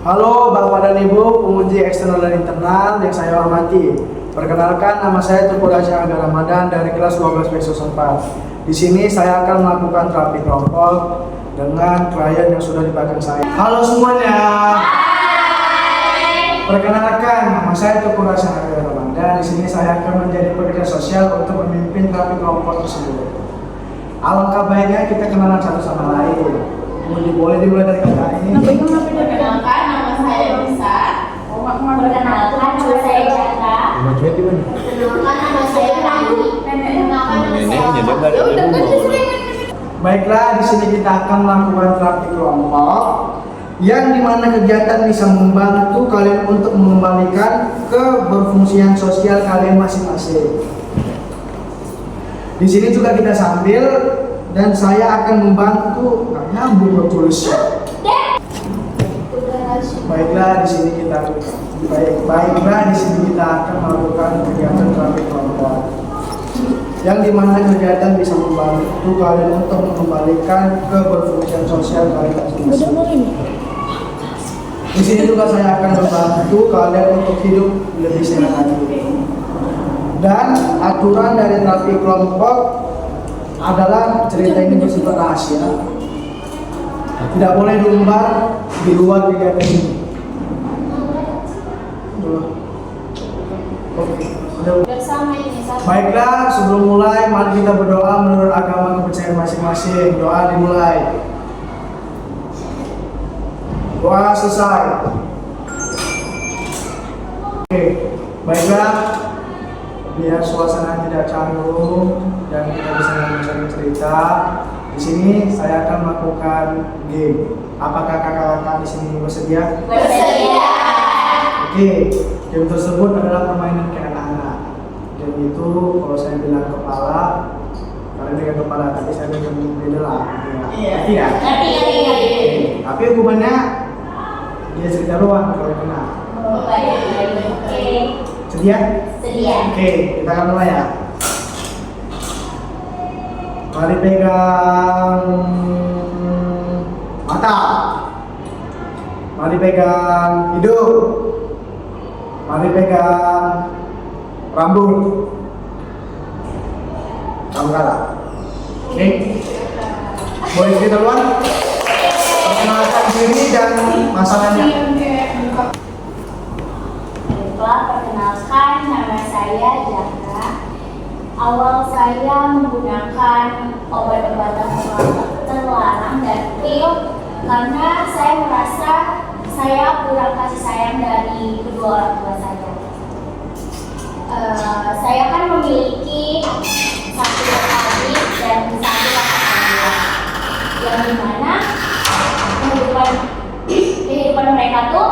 Halo Bapak dan Ibu, penguji eksternal dan internal yang saya hormati. Perkenalkan, nama saya Teuku Rasya Aga Ramadan dari kelas 12 Pesos 4. Di sini saya akan melakukan terapi kelompok dengan klien yang sudah di belakang saya. Halo semuanya. Perkenalkan, nama saya Teuku Rasya Aga Ramadan. Di sini saya akan menjadi pekerja sosial untuk memimpin terapi kelompok tersebut. Alangkah baiknya kita kenalan satu sama lain. Boleh dimulai dari kakak ini. Perkenalkan, nama saya Lisa. Perkenalkan, nama saya Jaka. Perkenalkan, nama saya Rani. Perkenalkan, nama saya Baiklah, di sini kita akan melakukan terapi kelompok yang dimana kegiatan bisa membantu kalian untuk mengembalikan keberfungsian sosial kalian masing-masing. Di sini juga kita sambil dan saya akan membantu nyambung tulisnya. Baiklah, di sini kita akan melakukan kegiatan terapi kelompok yang dimana kegiatan bisa membantu kalian untuk mengembalikan keberfungsian sosial kalian masing-masing. Di sini juga saya akan membantu kalian untuk hidup lebih sehat lagi. Dan aturan dari terapi kelompok adalah cerita ini bersifat rahasia. Tidak boleh diumbar di luar kegiatan ini. Baiklah, sebelum mulai mari kita berdoa menurut agama kepercayaan masing-masing. Doa dimulai. Doa selesai. Oke, baiklah. Biar suasana tidak canggung dan kita bisa mencari cerita. Di sini saya akan melakukan game. Apakah kakak-kakak di sini bersedia? Bersedia. Oke, game tersebut adalah permainan kayak anak-anak. Game itu kalau saya bilang kepala, kalian dengan kepala, tapi saya bilang beda lah. Ngerti ya? Ngerti. Tapi hukumannya dia cerita doang kalau kena. Oke. Sedia? Sedia. Oke, kita akan mulai ya. Mari pegang mata. Mari pegang hidung. Mari pegang rambut. Kamu kalah. Oke. Boleh kita duluan? Perkenalkan diri dan masalahnya. Baiklah, perkenalkan, nama saya Jaka. Awal saya menggunakan obat-obatan terlarang dan pil karena saya merasa saya kurang kasih sayang dari kedua orang tua saya. Saya kan memiliki satu adik dan satu kakak saya, yang dimana kehidupan mereka tuh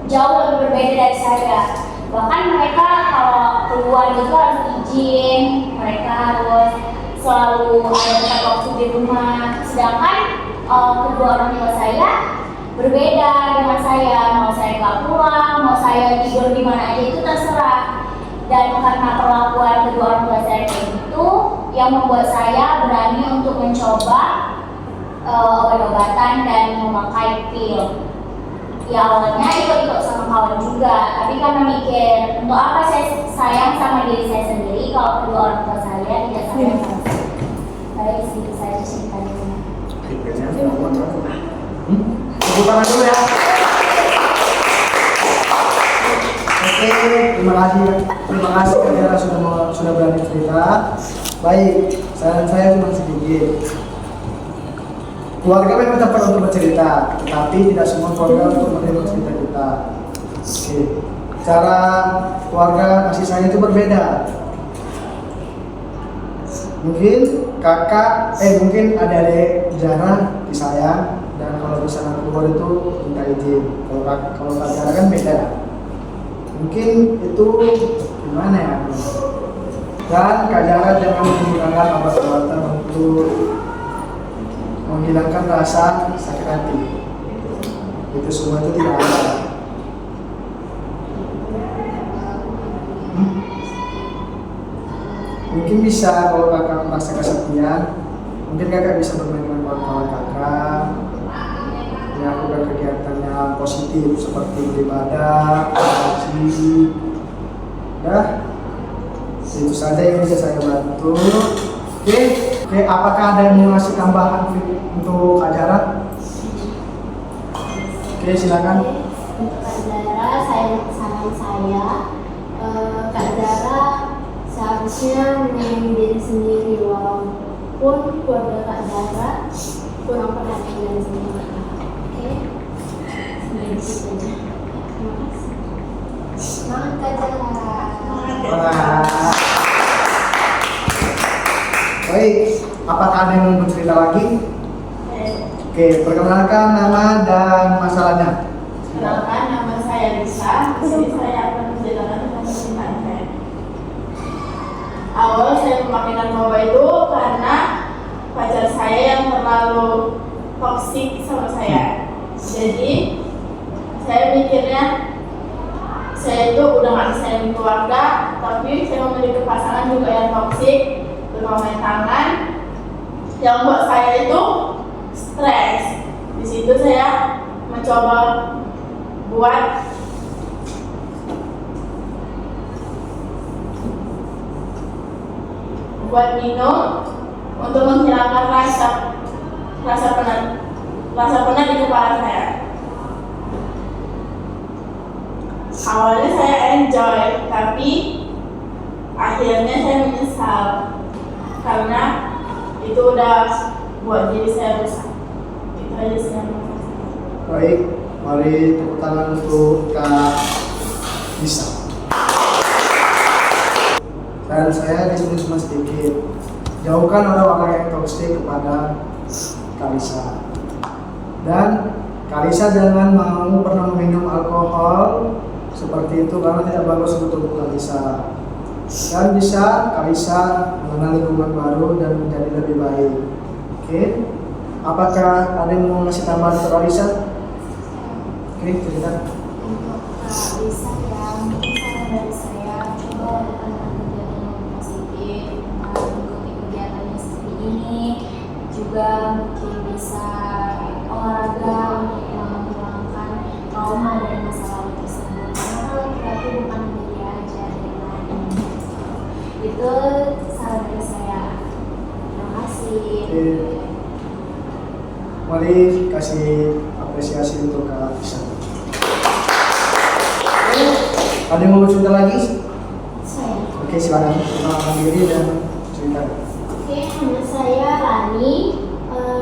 jauh lebih berbeda dari saya. Bahkan mereka kalau keluar itu harus izin, mereka harus selalu ada tepat waktu di rumah. Sedangkan kedua orang tua saya berbeda dengan saya. Mau saya nggak pulang, mau saya tidur di mana aja itu terserah. Dan karena perlakuan kedua orang tua saya kayak gitu, yang membuat saya berani untuk mencoba obat-obatan dan memakai pil. Ya awalnya ikut-ikut sama kawan juga, tapi karena mikir untuk apa saya sayang sama diri saya sendiri kalau kedua orang tua saya tidak sayang sama saya. Baik, sedikit saya ceritanya. Tepuk tangan dulu ya. Oke, terima kasih Kak sudah berani cerita. Baik, saran saya cuma sedikit. Keluarga memang tempat untuk bercerita, tetapi tidak semua keluarga untuk menerima cerita kita. Oke. Cara keluarga kasih sayang itu berbeda. Mungkin mungkin adik-adik jarang disayang, dan kalau misalnya keluar itu minta izin. Kalau Kak Jara kan beda. Mungkin itu gimana ya? Dan Kak Jara jangan menggunakan obat-obatan untuk menghilangkan rasa sakit hati. Itu semua itu tidak ada. Mungkin bisa kalau kakak merasa kesepian, mungkin kakak bisa bermain dengan kawan-kawan kakak, melakukan kegiatannya hal positif seperti beribadah, ngaji. Nah, itu saja yang bisa saya bantu. Oke, apakah ada yang mau ngasih tambahan untuk ajaran? Oke, silakan. Untuk Kak Zara, saran saya, Kak Zara seharusnya menyayangi diri sendiri walaupun keluarga Kak Zara kurang perhatian sama Kak. Oke, sampai di situ aja. Terima kasih. Semangat Kak Zara. Wah. Baik, apakah ada yang mau bercerita lagi? Oke, perkenalkan nama dan masalahnya. Kenalkan, nama saya Lisa. Di sini saya akan menceritakan tentang percintaan saya. Awal saya memakai narkoba itu karena pacar saya yang terlalu toksik sama saya. Jadi saya mikirnya saya itu udah gak sayang keluarga, tapi saya memiliki pasangan juga yang toksik, bermain tangan, yang buat saya itu stres. Di situ saya mencoba buat minum untuk menghilangkan rasa penat di kepala saya. Awalnya saya enjoy, tapi akhirnya saya menyesal karena itu udah buat diri saya rusak. Itu aja sih yang mau saya sampaikan. Baik, mari tepuk tangan untuk Kak Lisa. Dan saya di sini cuma sedikit. Jauhkan orang-orang yang toksik kepada Kak Lisa. Dan Kak Lisa jangan mau pernah minum alkohol seperti itu karena tidak bagus untuk tubuh Kak Lisa. Dan bisa Kak Lisa mengenal lingkungan baru dan menjadi lebih baik. Oke? Apakah ada yang mau ngasih tambahan ke Kak Lisa? Oke, cerita. Untuk Kak Lisa ya, mungkin saran dari saya coba lakukan kegiatan yang positif, mengikuti kegiatannya seperti ini, juga mungkin bisa olahraga untuk menghilangkan trauma dari masa lalu tersebut. Karena kalau terapi bukan diri aja yang lain. Itu saran dari saya. Terima kasih. Oke. Mari kasih apresiasi untuk Kak Lisa. Ada yang mau cerita lagi? Saya. Oke, silakan kenalkan diri dan cerita. Oke, nama saya Rani.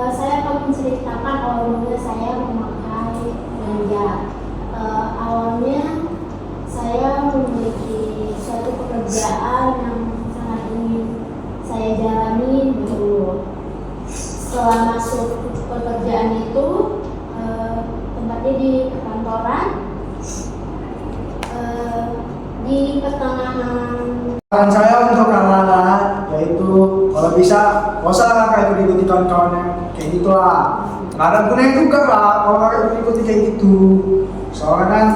Saya akan menceritakan awal mula saya memakai ganja. Awalnya saya memiliki suatu pekerjaan yang sangat ingin saya jalani dulu. Setelah masuk pekerjaan itu, tempatnya di perkantoran, di pertengahan. Saran saya untuk anak-anak yaitu kalau bisa nggak usah lah kayak ikuti kawan-kawan yang kayak gitu lah. Nggak ada gunanya juga lah kalau kakak ikuti kayak gitu. Soalnya kan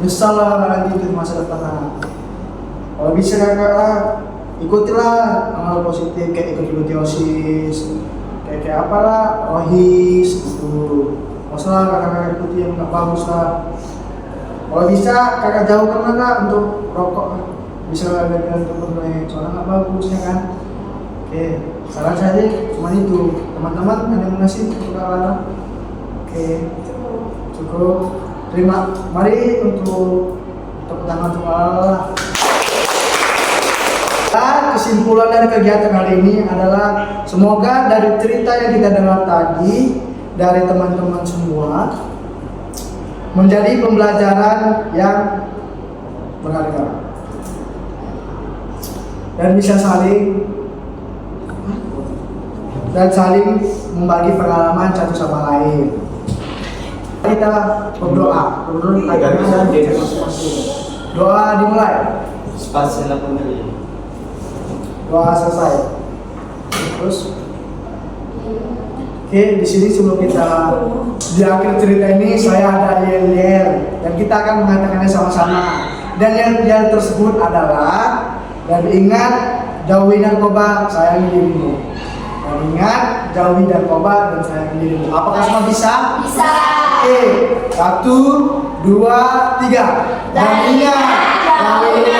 nyesal lah nanti itu di masa depan. Kalau bisa kakak ikutilah hal positif kayak ikut OSIS, kayak apalah rohis gitu. Nggak usah lah kakak ikuti yang nggak bagus lah. Kalau bisa kakak jauhkan lah kak untuk rokok. Bisa gantian untuk bermain, soalnya nggak bagus ya kan. Oke, saran saya cuma itu. Teman-teman ada yang ngasih untuk Kak Lala? Oke, cukup. Terima. Mari untuk tepuk tangan untuk Kak Lala. Dan kesimpulan dari kegiatan kali ini adalah semoga dari cerita yang kita dengar tadi dari teman-teman semua menjadi pembelajaran yang berharga dan bisa saling membagi pengalaman satu sama lain. Kita berdoa, doa dimulai. Doa selesai. Terus, oke, di sini sebelum kita di akhir cerita ini saya ada yel-yel dan kita akan mengatakannya sama-sama. Dan yel tersebut adalah dan ingat jauhi narkoba, sayangi dirimu. Dan ingat jauhi narkoba dan sayangi dirimu. Apakah semua bisa? Bisa. Oke, 1, 2, 3. Dan ingat, kalau ini